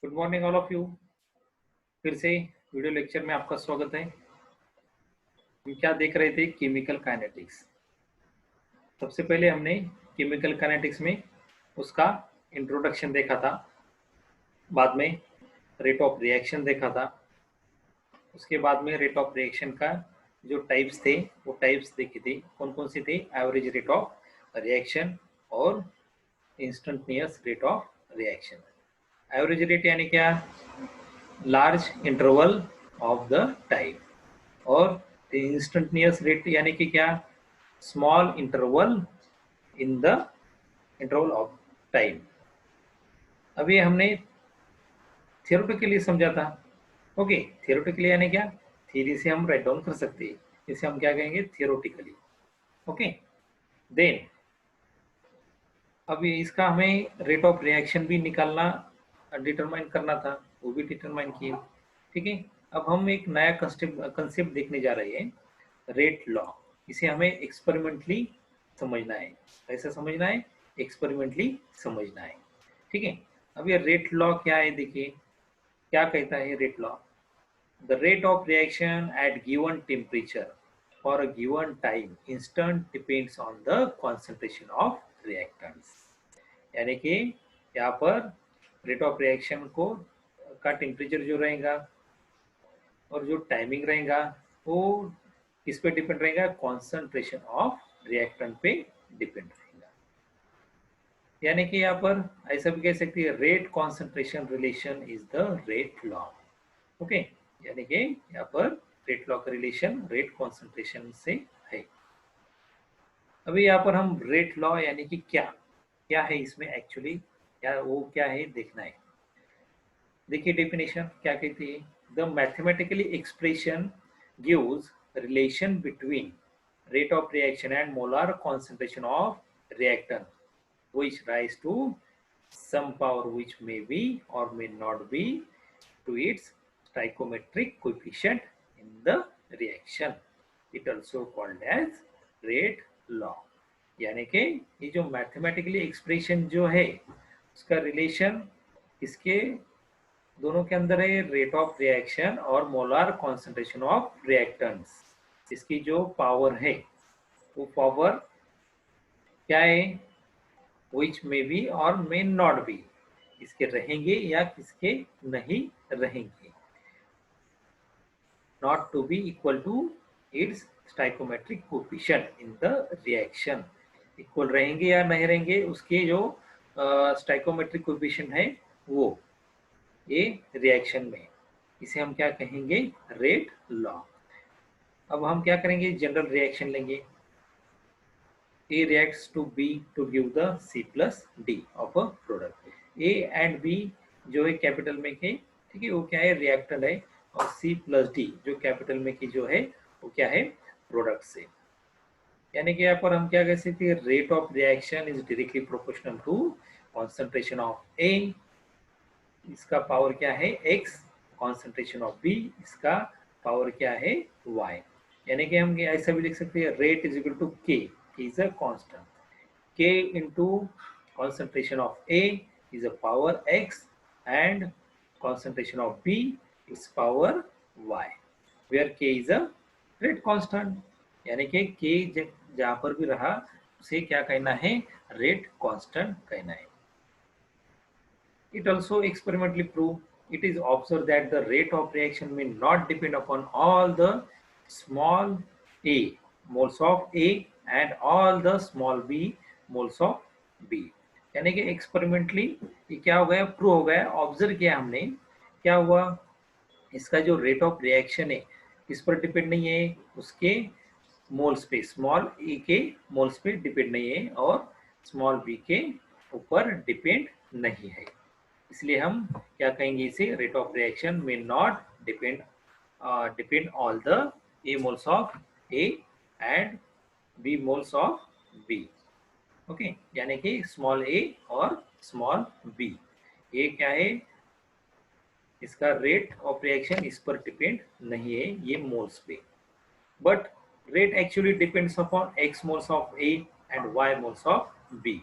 Good morning all of you. फिर से video lecture में आपका स्वागत है। हम क्या देख रहे थे? Chemical kinetics. सबसे पहले हमने केमिकल काइनेटिक्स में उसका इंट्रोडक्शन देखा था, बाद में रेट ऑफ रिएक्शन देखा था, उसके बाद में रेट ऑफ रिएक्शन का जो टाइप्स थे वो टाइप्स देखे थे। कौन कौन से थे? एवरेज रेट ऑफ रिएक्शन और instantaneous rate of reaction. Average rate यानी क्या? Large interval of the time. और इंस्टेंटेनियस रेट यानी कि क्या? Small interval in the interval of time. अभी हमने थियोरेटिकली समझा था। ओके, थियोरेटिकली यानी क्या? थ्योरी से हम राइट डाउन कर सकते हैं, इसे हम क्या कहेंगे? थियोरेटिकली। ओके, देन अभी इसका हमें रेट ऑफ रिएक्शन भी निकालना, डिटरमाइन करना था, वो भी डिटरमाइन किए। ठीक है, अब हम एक नया कंसेप्ट देखने जा रहे हैं, रेट लॉ। इसे हमें एक्सपेरिमेंटली समझना है। कैसे समझना है? एक्सपेरिमेंटली समझना है। ठीक है, अब ये रेट लॉ क्या है? देखिए क्या कहता है rate law. The rate of reaction at given temperature for a given time instant depends on the concentration of reactants. यानी कि यहाँ पर रेट ऑफ रिएक्शन को का टेम्परेचर जो रहेगा और जो टाइमिंग रहेगा वो किस पे डिपेंड रहेगा? कॉन्सेंट्रेशन ऑफ रिएक्टेंट पे डिपेंड रहेगा। यानी कि यहाँ पर ऐसा भी कह सकते हैं, rate concentration relation is the rate law. Okay, यानी कि यहाँ पर रेट लॉ का रिलेशन रेट कॉन्सेंट्रेशन से है। अभी यहाँ पर हम रेट लॉ यानी कि क्या क्या है इसमें एक्चुअली, क्या वो क्या है देखना है। देखिए डेफिनेशन क्या कहती है। The mathematically expression gives relation between rate of reaction and molar concentration of reactant which rise to some power which may be or may not be to its stoichiometric coefficient in the reaction. It also called as rate law. यानी कि ये जो mathematically expression जो है उसका relation इसके दोनों के अंदर है, रेट ऑफ रिएक्शन और मोलार कॉन्सेंट्रेशन ऑफ रिएक्टेंट्स। इसकी जो पावर है वो पावर क्या है? विच मे बी और मे नॉट बी, इसके रहेंगे या किसके नहीं रहेंगे। Not to be equal to its stoichiometric coefficient in the reaction. Equal रहेंगे या नहीं रहेंगे उसके जो स्टाइकोमेट्रिक कोफिशिएंट है वो ये रिएक्शन में, इसे हम क्या कहेंगे? Rate law. अब हम क्या करेंगे? जनरल रिएक्शन लेंगे। A reacts to B to give the C plus D of a product. A and B जो है कैपिटल में के, ठीक है, वो क्या है? रिएक्टेंट है। और C plus D जो कैपिटल में की जो है वो क्या है? प्रोडक्ट से। यानी कि यहाँ पर हम क्या कह सकते हैं? Rate of reaction is directly proportional to concentration of A, इसका पावर क्या है? X। कॉन्सेंट्रेशन ऑफ B, इसका पावर क्या है? Y। यानी कि हम ऐसा भी लिख सकते हैं, rate is equal to K is a constant. K into concentration of A is a power X and concentration of B is power Y, where K is a rate constant. यानी कि K जहाँ पर भी रहा उसे क्या कहना है? रेट कांस्टेंट कहना है। It also experimentally proved, it is observed that the rate of reaction may not depend upon all the small a moles of A and all the small b moles of B. यानी कि experimentally ये क्या हो गया? Prove हो गया, observe किया हमने। क्या हुआ? इसका जो रेट ऑफ रिएक्शन है किस पर डिपेंड नहीं है? उसके मोल्स पे, स्मॉल ए के मोल्स पे डिपेंड नहीं है और स्मॉल बी के ऊपर डिपेंड नहीं है। इसलिए हम क्या कहेंगे इसे? रेट ऑफ रिएक्शन में not depend all the A moles of A and B moles of B. Okay, यानी कि स्मॉल ए और स्मॉल बी, ये क्या है? इसका रेट ऑफ रिएक्शन इस पर डिपेंड नहीं है, ये मोल्स पे। But rate actually depends upon X moles of A and Y moles of B.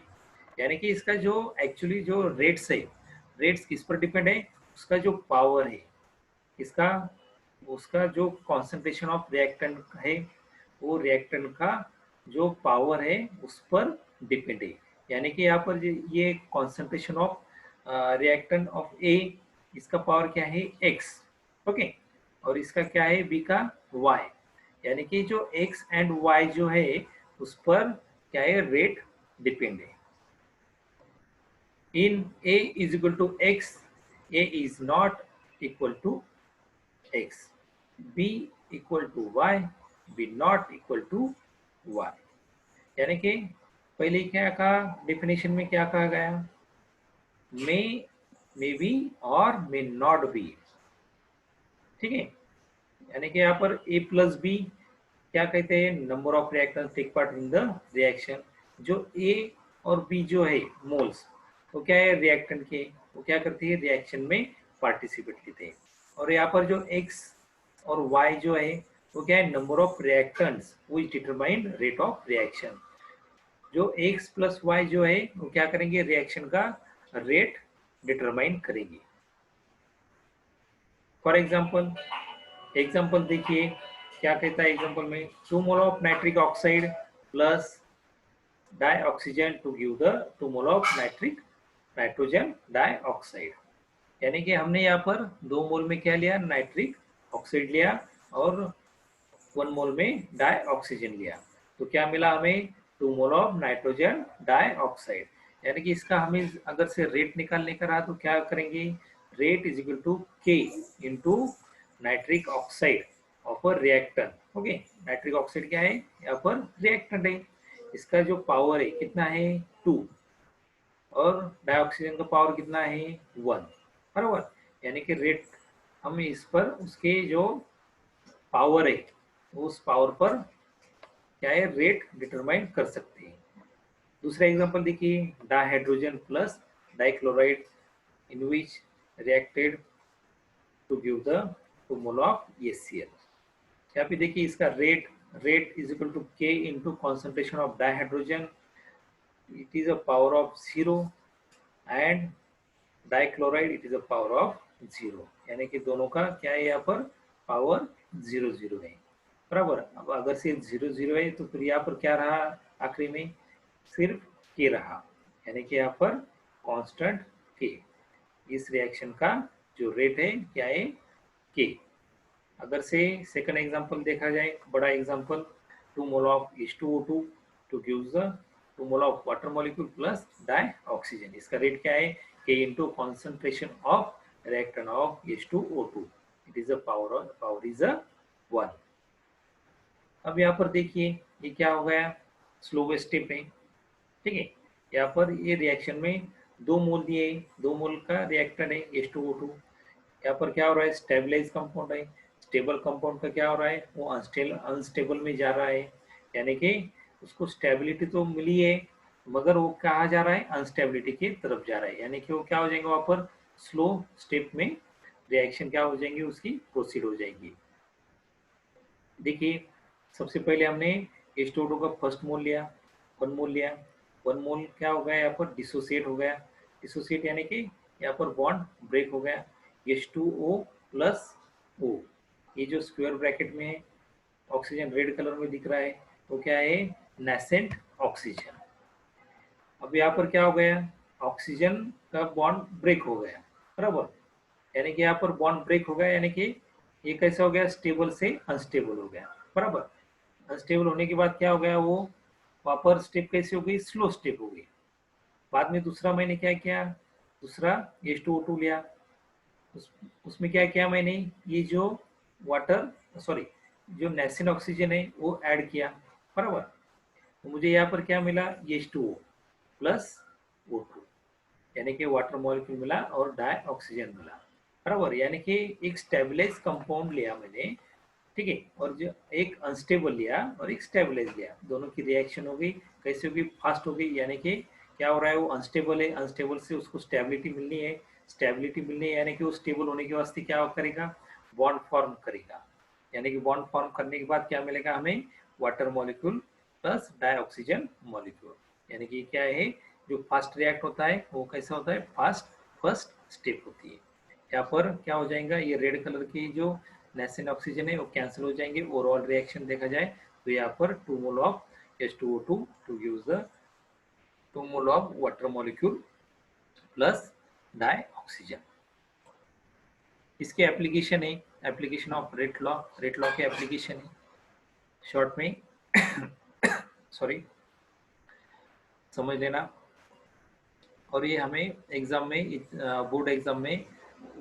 यानी कि इसका जो एक्चुअली जो रेट्स है, रेट्स किस पर डिपेंड है? उसका जो पावर है, इसका उसका जो कॉन्सेंट्रेशन ऑफ रिएक्टेंट है, वो रिएक्टेंट का जो पावर है उस पर डिपेंड है। यानी कि यहाँ पर ये कॉन्सेंट्रेशन ऑफ रिएक्टेंट ऑफ ए, इसका पावर क्या है x, ओके, और इसका क्या है b का y। यानी कि जो x एंड y जो है उस पर क्या है, रेट डिपेंड है। In a is equal to x, a is not equal to x, b equal to y, b not equal to y। यानी कि पहले क्या कहा, डेफिनेशन में क्या कहा गया, मे बी और मे नॉट बी, ठीक है। यानी कि यहाँ पर a प्लस बी क्या कहते हैं, number of reactants take part in the reaction. जो a और b जो है मोल्स, वो क्या है, रिएक्टेंट के, वो क्या करती है, रिएक्शन में पार्टिसिपेट लेते हैं। और यहाँ पर जो x और y जो है वो क्या है, number of reactants which determine rate of reaction. जो x प्लस वाई जो है वो क्या करेंगे, रिएक्शन का रेट डिटरमाइन करेंगे। फॉर एग्जाम्पल देखिए क्या कहता है एग्जाम्पल में, 2 mole of nitric oxide plus dioxygen to give the 2 mole of nitrogen dioxide. यानी कि हमने यहाँ पर 2 मोल में क्या लिया, नाइट्रिक ऑक्साइड लिया, और 1 मोल में डाई ऑक्सीजन लिया, तो क्या मिला हमें, 2 mole of nitrogen dioxide. यानी कि इसका हमें अगर से रेट निकालने का रहा तो क्या करेंगे, rate is equal to K into nitric oxide of a reactant, okay. Nitric oxide क्या है, यहाँ पर रिएक्टेंट है, इसका जो पावर है कितना है 2, और डाइऑक्सीजन का पावर कितना है 1, बराबर। यानी कि रेट हम इस पर उसके जो पावर है उस पावर पर क्या है, रेट डिटरमाइन कर सकते हैं। दूसरा एग्जांपल देखिए, dihydrogen plus dichloride in which reacted to give the 2 mole of HCl। यहाँ पे देखिए इसका rate is equal to K into concentration of dihydrogen, it is a power of 0, and dichloride it is a power of 0। यानी कि दोनों का क्या है, यहाँ पर पावर 0 है, बराबर। अब अगर से 0 है तो फिर यहाँ पर क्या रहा, आखिरी में सिर्फ के रहा, यानी कि यहाँ पर कांस्टेंट के। इस रिएक्शन का जो रेट है क्या है, के। अगर से सेकंड एग्जांपल देखा जाए, बड़ा example, 2 mole of H2O2 to gives the 2 mole of water molecule plus dioxygen. इसका रेट क्या है, K into concentration of reactant of H2O2, it is a power is a 1। अब यहाँ पर देखिए ये क्या हो गया, स्लो स्टेप है, ठीक है। यहाँ पर ये रिएक्शन में 2 मोल दिए, 2 मोल का रिएक्टेंट है H2O2। यहाँ पर क्या हो रहा है, स्टेबलाइज कंपाउंड है, स्टेबल कंपाउंड का क्या हो रहा है, वो अनस्टेबल में जा रहा है। यानी कि उसको स्टेबिलिटी तो मिली है मगर वो कहाँ जा रहा है, अनस्टेबिलिटी की तरफ जा रहा है। यानी कि वो क्या हो जाएंगे, वहाँ पर स्लो स्टेप में रिएक्शन क्या हो जाएंगी, उसकी प्रोसीड हो जाएगी। देखिए सबसे पहले हमने H2O2 का फर्स्ट मोल लिया, 1 मोल लिया, 1 मोल क्या हो गया, यहाँ पर डिसोसिएट हो गया। डिसोसिएट यानी कि यहाँ पर बॉन्ड ब्रेक हो गया, H2O प्लस O, ये जो स्क्वायर ब्रैकेट में है, ऑक्सीजन रेड कलर में दिख रहा है, तो क्या है, नेसेंट ऑक्सीजन। अब यहाँ पर क्या हो गया, ऑक्सीजन का बॉन्ड ब्रेक हो गया, बराबर। यानी कि यहाँ पर बॉन्ड ब्रेक हो गया, यानी कि ये कैसे हो गया, स्टेबल से अनस्टेबल हो गया, बराबर। अनस्टेबल होने के बाद क्या हो गया, वो वहाँ पर स्टेप कैसे हो गई, स्लो स्टेप हो गई। बाद में दूसरा मैंने क्या किया, दूसरा H2O2 लिया, उसमें क्या किया मैंने, ये जो वाटर सॉरी जो नेसेंट ऑक्सीजन है वो ऐड किया, बराबर। तो मुझे यहाँ पर क्या मिला, H2O प्लस O2, यानी कि वाटर मॉलिक्यूल मिला और डाई ऑक्सीजन मिला, बराबर। यानी कि एक स्टेबलाइज कंपाउंड लिया मैंने, ठीक है, और जो एक अनस्टेबल लिया और एक स्टेबलाइज लिया, दोनों की रिएक्शन हो गई, कैसे हो गई, फास्ट हो गई। यानी कि क्या हो रहा है, वो अनस्टेबल है, अनस्टेबल से उसको स्टेबिलिटी मिलनी है, स्टेबिलिटी मिलनी है, यानी कि वो स्टेबल होने के वास्ते क्या करेगा, बॉन्ड फॉर्म करेगा। यानी कि बॉन्ड फॉर्म करने के बाद क्या मिलेगा हमें, water molecule plus dioxygen molecule. यानी कि क्या है, जो फास्ट रिएक्ट होता है वो कैसा होता है, फास्ट फर्स्ट स्टेप होती है। यहाँ पर क्या हो जाएगा, ये रेड कलर की जो नेसेंट ऑक्सीजन है वो कैंसिल हो जाएंगे। ओवरऑल रिएक्शन देखा जाए तो यहाँ पर 2 mole of H2O2 to give the 2 mole of water molecule plus dioxygen. इसके एप्लीकेशन है, एप्लीकेशन ऑफ रेट लॉ के एप्लीकेशन है शॉर्ट में सॉरी समझ लेना। और ये हमें एग्जाम में बोर्ड एग्जाम में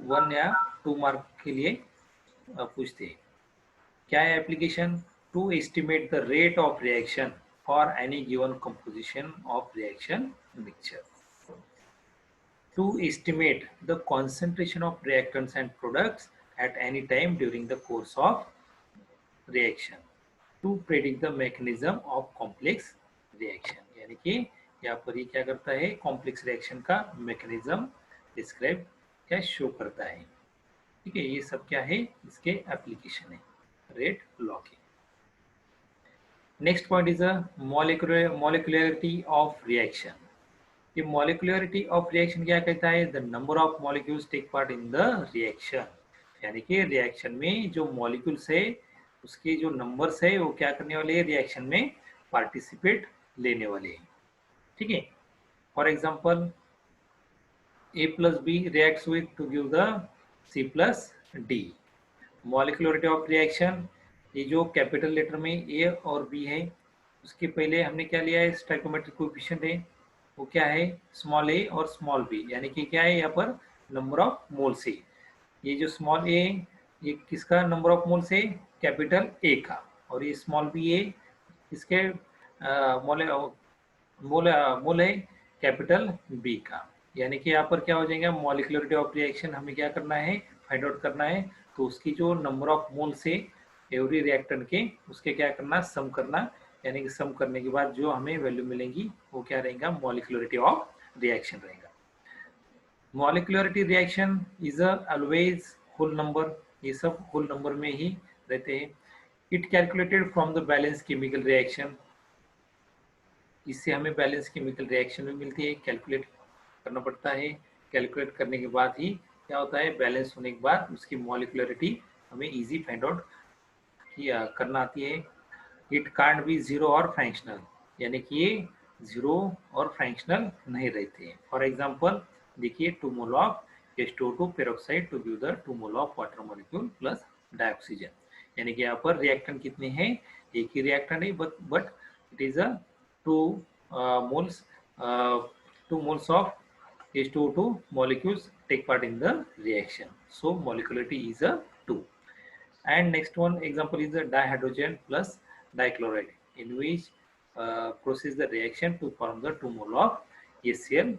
1 या 2 मार्क के लिए पूछते हैं। क्या है application? To estimate the rate of reaction for any given composition of reaction mixture, to estimate the concentration of reactants and products at any time during the course of reaction, to predict the mechanism of complex reaction। यानी कि यहाँ पर ये क्या करता है, complex reaction का mechanism describe क्या शो करता है। ठीक है, ये सब क्या है, इसके एप्लीकेशन है रेट लॉ के। Next point is a molecularity of reaction. ये मॉलिक्यूलरिटी ऑफ रिएक्शन क्या कहता है? The number of molecules take part in the reaction, यानी कि रिएक्शन में जो मॉलिक्यूल्स है उसके जो नंबर्स है वो क्या करने वाले हैं, रिएक्शन में पार्टिसिपेट लेने वाले हैं। ठीक है, for example A plus B reacts with to give the C plus D। Molecularity of reaction, ये जो कैपिटल लेटर में A और B है उसके पहले हमने क्या लिया है, स्टोइकोमेट्रिक कोएफिशिएंट है, वो क्या है, स्मॉल a और स्मॉल b, यानी कि क्या है यहाँ पर नंबर ऑफ मोल्स है। ये जो स्मॉल a ये किसका नंबर ऑफ मोल्स है, कैपिटल A का, और ये स्मॉल b है इसके मोल मोल मोल है कैपिटल B का। यानी कि यहाँ पर क्या हो जाएगा, मॉलिक्यूलरिटी ऑफ रिएक्शन हमें क्या करना है, फाइंड आउट करना है। तो उसकी जो नंबर ऑफ मोल्स है एवरी रिएक्टेंट के, उसके क्या करना, सम करना, यानी कि सम करने के बाद जो हमें वैल्यू मिलेंगी वो क्या रहेगा, मॉलिक्यूलरिटी ऑफ रिएक्शन रहेगा। Molecularity reaction is always whole number, ये सब होल नंबर में ही रहते हैं। It calculated from the balance chemical reaction, इससे हमें बैलेंस केमिकल रिएक्शन भी मिलती है, कैलकुलेट करना पड़ता है। कैलकुलेट करने के बाद ही क्या होता है, बैलेंस होने के बाद उसकी मॉलिक्यूलरिटी हमें इजी फाइंड आउट करना आती है। इट कांट बी जीरो और फ्रैक्शनल, यानी कि ये जीरो और फ्रैक्शनल नहीं रहते हैं। फॉर एग्जांपल देखिए 2 mole of H2O2 peroxide to give the 2 mole of water molecule plus dioxygen, यानी कि यहाँ पर रिएक्टेंट कितने हैं, एक ही रिएक्टेंट है, but it is a 2 moles 2 moles of H2O2 molecules take part in the reaction, so molecularity is a 2। And next one example is the dihydrogen plus dichloride, in which process the reaction to form the 2 mole of HCl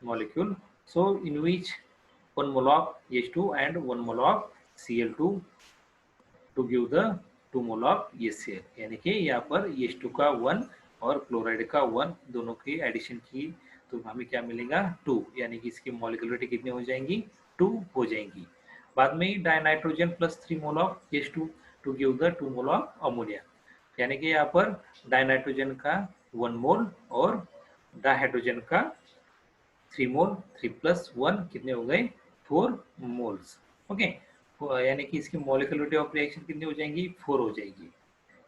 molecule, so in which 1 mole of H2 and 1 mole of Cl2 to give the 2 mole of HCl, यानी कि यहाँ पर H2 का 1 और chloride का 1 दोनों की addition की तो हमें क्या मिलेगा, 2, यानी कि इसकी मॉलिक्यूलरिटी कितनी हो जाएंगी, 2 हो जाएंगी। बाद में dinitrogen plus 3 mole of H2 to give the 2 mole of ammonia, यानी कि यहाँ पर डाइनाइट्रोजन का 1 मोल और डाइहाइड्रोजन का 3 मोल, 3 प्लस 1 कितने हो गए, 4 मोल्स। ओके, यानी कि इसकी मॉलिक्यूलरिटी ऑफ रिएक्शन कितनी हो जाएंगी, 4 हो जाएगी।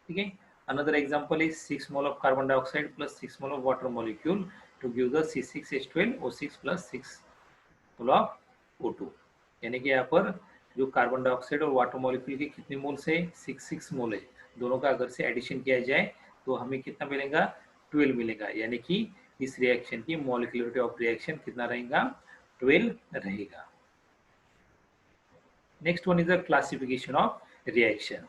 ठीक है, another example is 6 mole of carbon dioxide plus 6 mole of water molecule to give the C6H12O6 plus 6 mole of O2, यानी कि यहाँ पर जो कार्बन डाइऑक्साइड और वाटर मॉलिक्यूल के कितने मोल्स है, 6 मोल है, दोनों का अगर से एडिशन किया जाए तो हमें कितना मिलेगा, 12 मिलेगा, यानी कि इस रिएक्शन की मॉलिक्यूलरिटी ऑफ रिएक्शन कितना रहेगा, 12 रहेगा। Next one is the classification of reaction.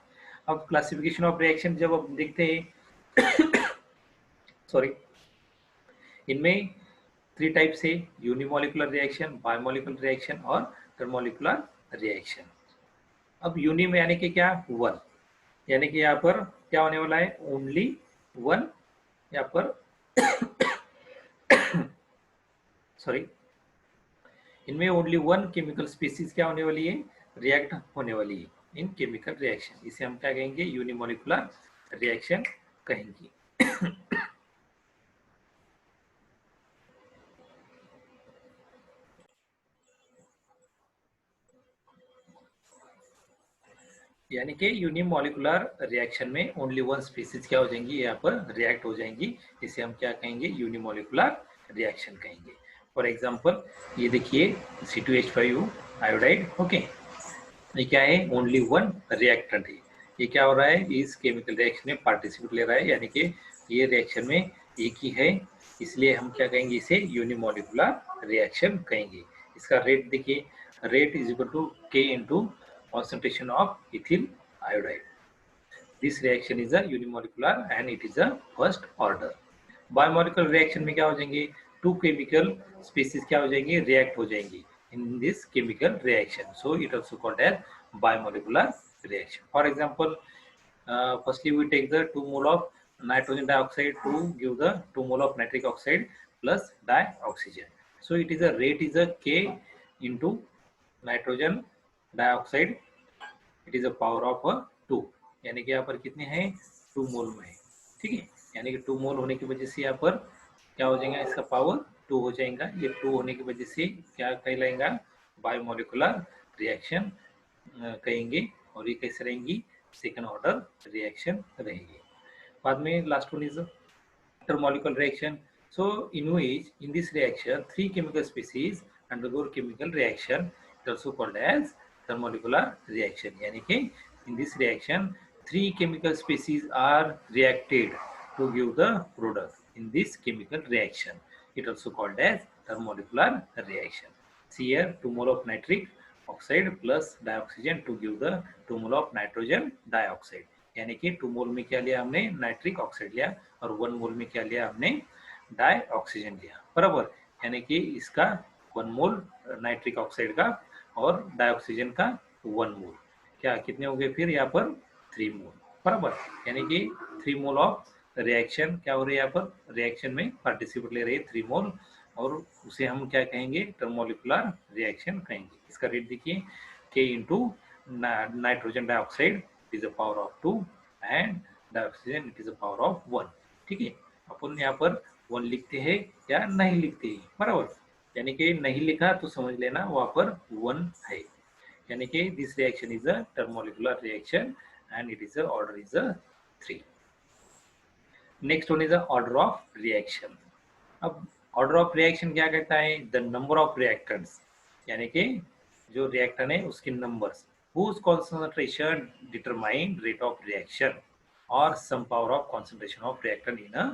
अब क्लासिफिकेशन ऑफ रिएक्शन जब आप देखते हैं सॉरी, इनमें 3 टाइप्स है, यूनिमोलिकुलर रिएक्शन, बायमोलिकुलर रिएक्शन और इंटरमोलिकुलर रिएक्शन। अब यूनि में यानी कि क्या, 1, यानी कि यहाँ पर क्या होने वाला है, ओनली 1, यहाँ पर सॉरी, इनमें ओनली 1 केमिकल स्पीसीज क्या होने वाली है, रिएक्ट होने वाली है इन केमिकल रिएक्शन, इसे हम क्या कहेंगे, यूनिमोलिकुलर रिएक्शन कहेंगे। यानी कि यूनिमोलिकुलर रिएक्शन में ओनली वन स्पीसीज क्या हो जाएंगी, यहाँ पर रिएक्ट हो जाएंगी। इसे हम क्या कहेंगे, यूनिमोलिकुलर रिएक्शन कहेंगे। फॉर एग्जांपल ये देखिए C2H5 आयोडाइड, ओके, ये क्या है, ओनली वन रिएक्टेंट है। ये क्या हो रहा है, इस केमिकल रिएक्शन में पार्टिसिपेट ले रहा है, यानी कि ये रिएक्शन में एक ही है, इसलिए हम क्या कहेंगे, इसे यूनिमोलिकुलर रिएक्शन कहेंगे। इसका रेट देखिए, rate is equal to K into concentration of ethyl iodide. This reaction is a unimolecular and it is a first order. Bimolecular reaction में क्या हो जाएंगे, टू केमिकल स्पीसीज क्या हो जाएंगे, रिएक्ट हो जाएंगी in this chemical reaction, so it also called as biomolecular reaction. For example, firstly we take the 2 mole of nitrogen dioxide to give the 2 mole of nitric oxide plus dioxygen. So it is a rate is a K into nitrogen dioxide, it is a power of a 2, यानी कि यहाँ पर कितने हैं, 2 मोल में है, ठीक है। यानी कि 2 मोल होने की वजह से यहाँ पर क्या हो जाएगा, इसका पावर 2 हो जाएगा। ये 2 होने की वजह से क्या कहलाएगा, बायोमोलिकुलर रिएक्शन कहेंगे, और ये कैसे रहेंगी, सेकंड ऑर्डर रिएक्शन रहेगी। बाद में last one is intermolecular reaction. So in which in this reaction three chemical species undergo chemical reaction, it also called as thermomolecular reaction. यानी कि in this reaction three chemical species are reacted to give the product in this chemical reaction, it also called as thermomolecular reaction. See here 2 mole of nitric oxide plus dioxygen to give the 2 mole of nitrogen dioxide, यानी कि 2 मोल में क्या लिया हमने, nitric oxide लिया, और 1 मोल में क्या लिया हमने, डाई ऑक्सीजन लिया, बराबर। यानी कि इसका 1 मोल नाइट्रिक ऑक्साइड का और डाई ऑक्सीजन का 1 मोल, क्या कितने हो गए फिर यहाँ पर 3 मोल, बराबर। यानी कि 3 मोल ऑफ रिएक्शन क्या हो रही है, यहाँ पर रिएक्शन में पार्टिसिपेट ले रही है 3 मोल, और उसे हम क्या कहेंगे, टर्मोलिकुलर रिएक्शन कहेंगे। इसका रेट देखिए, K into nitrogen dioxide is a power of 2 and the oxygen it is a power of 1, ठीक है। अपन यहाँ पर 1 लिखते हैं या नहीं लिखते हैं, बराबर। यानी कि नहीं लिखा तो समझ लेना वहाँ पर 1 है, यानी कि this reaction is a termolecular reaction and it is a order is a 3। Next one is a order of reaction. अब ऑर्डर ऑफ रिएक्शन क्या कहता है, द नंबर ऑफ रिएक्टेंट्स, यानी कि जो रिएक्टेंट है उसके numbers, whose concentration determine rate of reaction or some power of concentration of reactant in a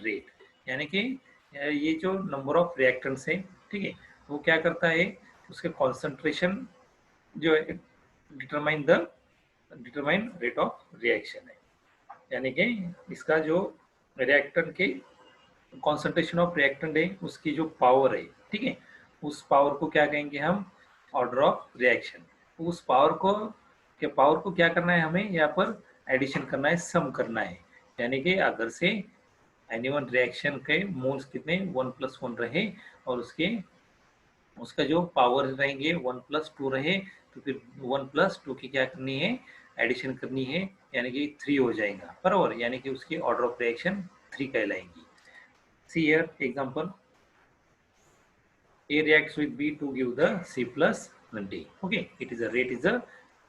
rate। यानी कि ये जो नंबर ऑफ रिएक्टेंट्स है, ठीक है, वो क्या करता है, उसके कॉन्सेंट्रेशन जो है डिटरमाइन रेट ऑफ रिएक्शन है। यानी कि इसका जो रिएक्टेंट के कॉन्सेंट्रेशन ऑफ रिएक्टेंट है उसकी जो पावर है, ठीक है, उस पावर को क्या कहेंगे हम, ऑर्डर ऑफ रिएक्शन। उस पावर को क्या करना है हमें, यहाँ पर एडिशन करना है, सम करना है। यानी कि अगर से एनी वन रिएक्शन के मोल्स कितने 1 + 1 रहे और उसका जो पावर रहेंगे 1 + 2 रहे, तो फिर 1 + 2 की क्या करनी है, एडिशन करनी है, यानी कि 3 हो जाएगा, बराबर। यानी कि उसकी order of reaction 3 कहलाएंगी। See here example, A reacts with B to give the C plus D. Okay, it is a rate is a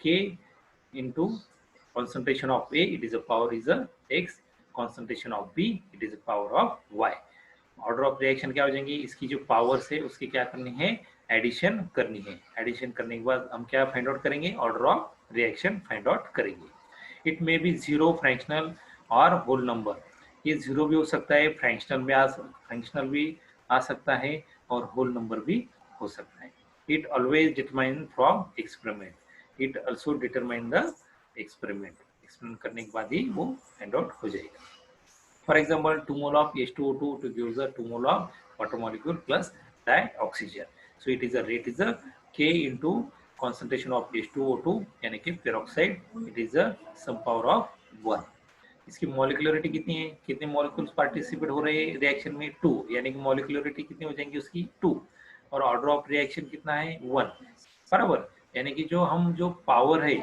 K into concentration of A, it is a power is a X, concentration of B, it is a power of Y। Order of reaction क्या हो जाएंगी, इसकी जो powers है उसकी क्या करनी है, एडिशन करनी है। एडिशन करने के बाद हम क्या फाइंड आउट करेंगे, order of reaction find out करेंगे। It may be zero, fractional or whole number. ये जीरो भी हो सकता है, फ्रैक्शनल भी आ सकता है, और होल नंबर भी हो सकता है। It always determine from experiment, it also determine the experiment करने के बाद ही वो फाइंड आउट हो जाएगा। For example, 2 mole of H2O2 to give the 2 mole of water molecule plus dioxygen. So it is a rate is a K into concentration of H2O2 यानी कि peroxide, it is a some power of 1। इसकी molecularity कितनी है, कितने molecules participate हो रहे हैं reaction में, 2, यानी कि मॉलिक्यूलरिटी कितनी हो जाएंगी उसकी 2, और ऑर्डर ऑफ रिएक्शन कितना है 1, बराबर। यानी कि जो पावर है,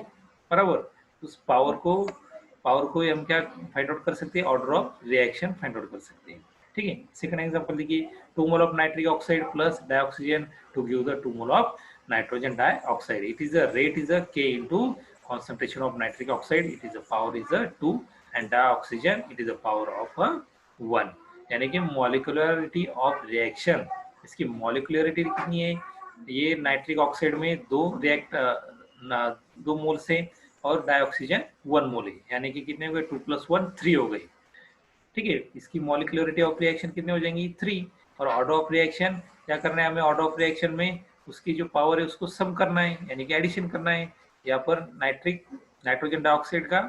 बराबर, उस पावर को हम क्या फाइंड आउट कर सकते हैं, order of reaction find out कर सकते हैं, ठीक है। सेकंड एग्जांपल देखिए, 2 mole of nitric oxide plus dioxygen to give the 2 mole of nitrogen dioxide. It is a rate is a K into concentration of nitric oxide, it is a power is a 2 and dioxygen it is a power of a 1। यानी कि molecularity of reaction, इसकी molecularity कितनी है, ये nitric oxide में दो मोल से और डाइऑक्सीजन 1 मोल है, यानी कि कितने हो गए 2 + 1 3 हो गए। ठीक है, इसकी मॉलिक्यूलरिटी ऑफ रिएक्शन कितने हो जाएंगी 3। और ऑर्डर ऑफ रिएक्शन क्या करना है हमें, ऑर्डर ऑफ रिएक्शन में उसकी जो पावर है उसको सम करना है, यानी कि एडिशन करना है। यहाँ पर नाइट्रोजन डाइऑक्साइड का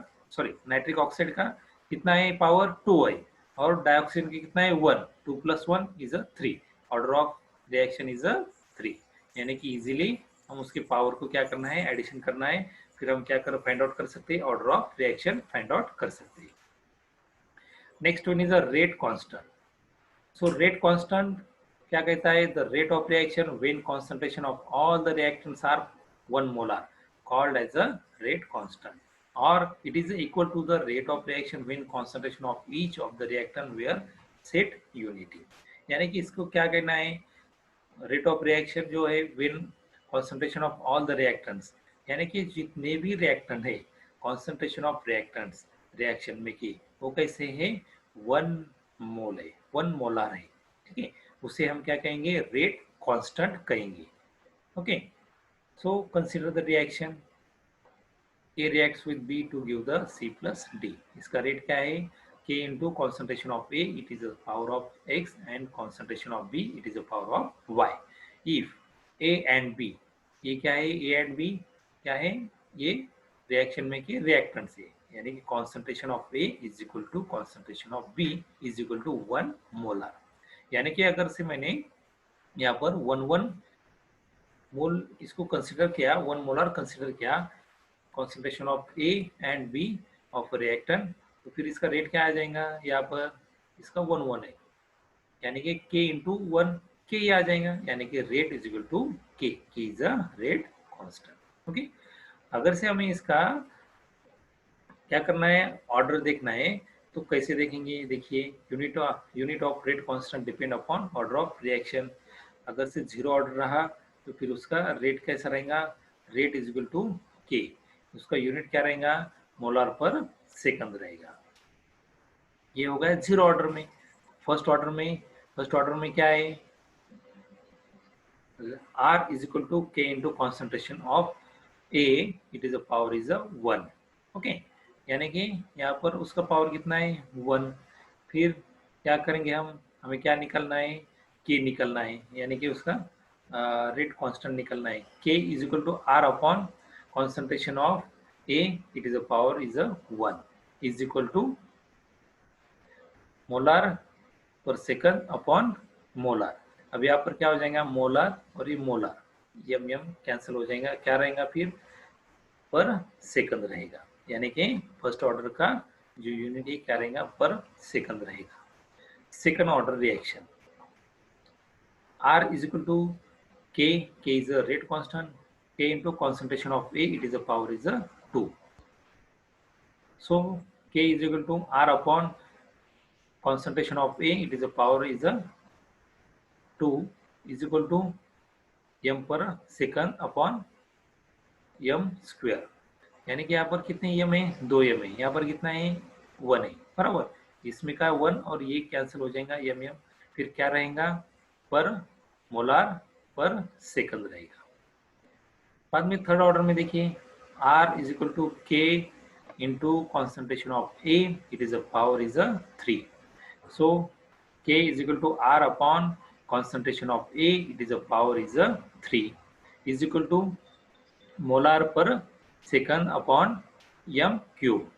नाइट्रिक ऑक्साइड का कितना है पावर 2 है, और डाइऑक्सीजन की कितना है 1, 2 + 1 is a 3, order of reaction is a 3। यानी कि इजीली हम उसके पावर को क्या करना है, एडिशन करना है, फिर हम क्या कर फाइंड आउट कर सकते हैं, order of reaction find out कर सकते हैं। Next one is a rate constant. So rate constant क्या कहता है, the rate of reaction when concentration of all the reactants are 1 molar called as a rate constant, or it is equal to the rate of reaction when concentration of each of the reactant were set unity। यानी कि इसको क्या कहना है, rate of reaction जो है when concentration of all the reactants, यानी कि जितने भी रिएक्टेंट है concentration ऑफ रिएक्टेंट्स रिएक्शन में की वो कैसे है 1 मोल है, 1 मोलार है। ठीक है, उसे हम क्या कहेंगे, रेट कांस्टेंट कहेंगे। Okay, so consider the reaction A reacts with B to give the C plus D। इसका रेट क्या है, K into concentration of A it is a power of X and concentration of B it is a power of Y। If A and B, ये क्या है, A and B क्या है, ये reaction में के रिएक्टेंट्स है, यानी कि concentration of A is equal to concentration of B is equal to 1 molar। यानी कि अगर से मैंने यहाँ पर 1 मोल इसको कंसिडर किया, 1 मोलर कंसिडर किया concentration of A and B of reactant, तो फिर इसका रेट क्या आ जाएगा, यहाँ पर इसका 1 है, यानी कि K into 1 K आ जाएगा, यानी कि rate is equal to K is a rate constant. Okay, अगर से हमें इसका क्या करना है, ऑर्डर देखना है, तो कैसे देखेंगे, देखिए unit of rate constant depend upon order of reaction. अगर से 0 ऑर्डर रहा तो फिर उसका रेट कैसा रहेगा, rate is equal to K, उसका यूनिट क्या रहेगा, मोलार पर सेकंड रहेगा। ये हो गया 0 ऑर्डर में। फर्स्ट ऑर्डर में क्या है, R is equal to K into concentration of A, it is a power is a 1। Okay, यानी कि यहाँ पर उसका पावर कितना है 1। फिर क्या करेंगे हम, हमें क्या निकलना है, K निकलना है, यानी कि उसका रेट कांस्टेंट निकलना है। K is equal to R upon concentration of A, it is a power is a 1 is equal to molar पर सेकंड अपॉन मोलार। अब यहाँ पर क्या हो जाएगा, मोलार और ये मोलार, यम कैंसिल हो जाएगा, क्या रहेगा फिर पर सेकंड रहेगा, यानी कि फर्स्ट ऑर्डर का जो यूनिट है क्या रहेगा, पर सेकंड रहेगा। Second order reaction, R is equal to K is a rate constant, K into concentration of A, it is a power is a 2। So K is equal to R upon concentration of A, it is a power is a 2 is equal to m पर second upon m square, यानी कि यहाँ पर कितने m है, 2 m है, यहाँ पर कितना है 1 है, बराबर। इसमें का 1 और ये कैंसिल हो जाएगा m, फिर क्या रहेगा पर मोलार पर सेकंड रहेगा। बाद में थर्ड ऑर्डर में देखिए, R is equal to K into concentration of A, it is a power is a 3। So K is equal to R upon concentration of A, it is a power is a 3 is equal to molar पर second upon m cube,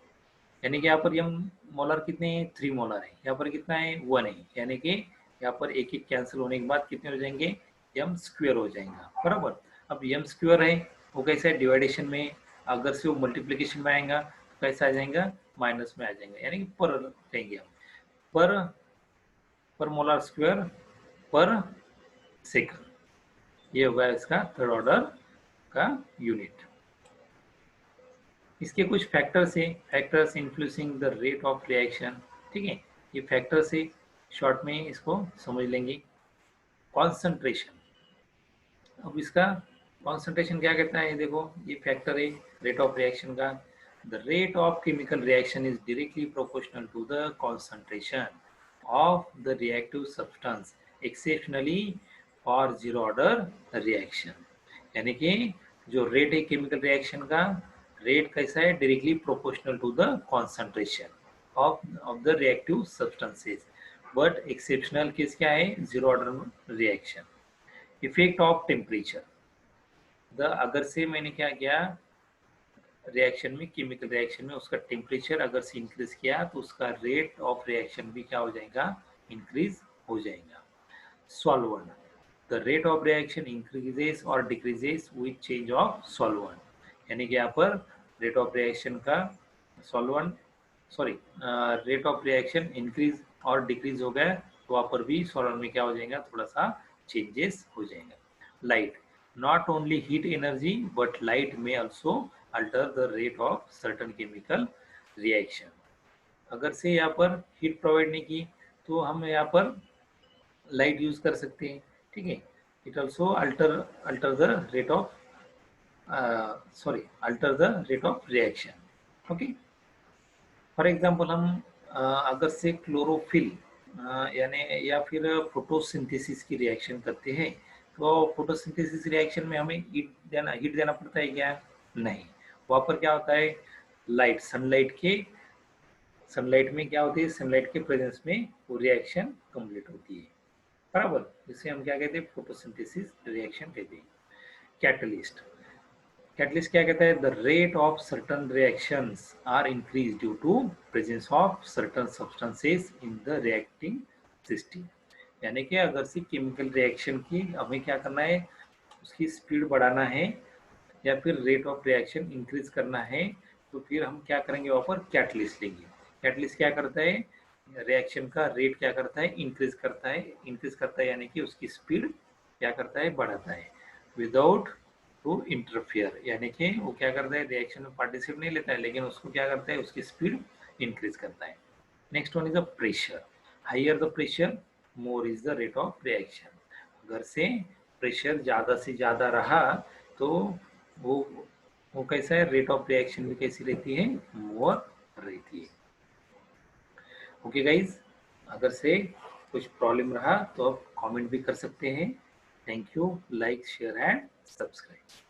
यानी कि यहाँ पर m molar कितने हैं 3 molar है, यहाँ पर कितना है 1 है, यानी कि यहाँ पर एक एक कैंसिल होने के बाद कितने हो जाएंगे m स्क्वायर हो जाएगा, बराबर। अब m स्क्वायर है वो कैसे है, डिवाइडेशन में, अगर से वो मल्टीप्लिकेशन में आएगा तो कैसे आ जाएगा, माइनस में आ जाएगा, यानी कि पर रहेंगे हम, पर मोलार स्क्वायर पर सेकंड, ये होगा इसका थर्ड ऑर्डर का यूनिट। इसके कुछ फैक्टर्स है, factors influencing the rate of reaction. ठीक है, ये फैक्टर्स है शॉर्ट में इसको समझ लेंगे। कॉन्सेंट्रेशन, अब इसका कॉन्सेंट्रेशन क्या कहता है, देखो ये फैक्टर है रेट ऑफ रिएक्शन का। The rate of chemical reaction is directly proportional to the concentration of the reactive substance exceptionally for zero order reaction. यानी कि जो रेट है केमिकल रिएक्शन का, रेट कैसा है, directly proportional to the concentration of the reactive substances, but exceptional case क्या है, zero order reaction. Effect of temperature, the अगर से मैंने क्या किया रिएक्शन में, केमिकल रिएक्शन में उसका टेम्परेचर अगर से इंक्रीज किया तो उसका रेट ऑफ रिएक्शन भी क्या हो जाएगा, इंक्रीज हो जाएगा। Solvent, the rate of reaction increases or decreases with change of solvent. यानी कि यहाँ पर रेट ऑफ रिएक्शन का solvent sorry rate of reaction increase और डिक्रीज हो गया तो वहाँ पर भी सॉल्वेंट में क्या हो जाएगा, थोड़ा सा चेंजेस हो जाएगा। Light, not only heat energy but light may also alter the rate of certain chemical reaction। अगर से यहाँ पर हीट प्रोवाइड नहीं की तो हम यहाँ पर लाइट यूज कर सकते हैं, ठीक है। It also alter the rate of alter the rate of reaction. Okay, for example हम अगर से क्लोरोफिल यानी या फिर फोटोसिंथेसिस की रिएक्शन करते हैं तो फोटोसिंथेसिस रिएक्शन में हमें हीट देना पड़ता है क्या, नहीं। वहाँ पर क्या होता है, लाइट सनलाइट में क्या होती है, सनलाइट के प्रेजेंस में वो रिएक्शन कंप्लीट होती है, बराबर। जिसे हम क्या कहते हैं, फोटोसिंथेसिस रिएक्शन कहते हैं। कैटलिस्ट, कैटलिस्ट क्या कहता है, the rate of certain reactions are increase due to presence of certain substances in the reacting system. यानी कि अगर से केमिकल रिएक्शन की हमें क्या करना है, उसकी स्पीड बढ़ाना है या फिर रेट ऑफ रिएक्शन इंक्रीज करना है तो फिर हम क्या करेंगे, वहाँ पर कैटलिस्ट लेंगे। कैटलिस्ट क्या करता है, रिएक्शन का रेट क्या करता है, इंक्रीज करता है यानी कि उसकी स्पीड क्या करता है, बढ़ाता है विदाउट टू इंटरफियर। यानी कि वो क्या करता है, रिएक्शन में पार्टिसिपेट नहीं लेता है लेकिन उसको क्या करता है, उसकी स्पीड इंक्रीज करता है। Next one is the pressure, higher the pressure more is the rate of reaction. अगर से प्रेशर ज़्यादा से ज़्यादा रहा तो वो वो कैसा है, रेट ऑफ रिएक्शन भी कैसी रहती है, मोर रहती है। ओके गाइज, अगर से कुछ प्रॉब्लम रहा तो आप कमेंट भी कर सकते हैं। Thank you, like share and subscribe.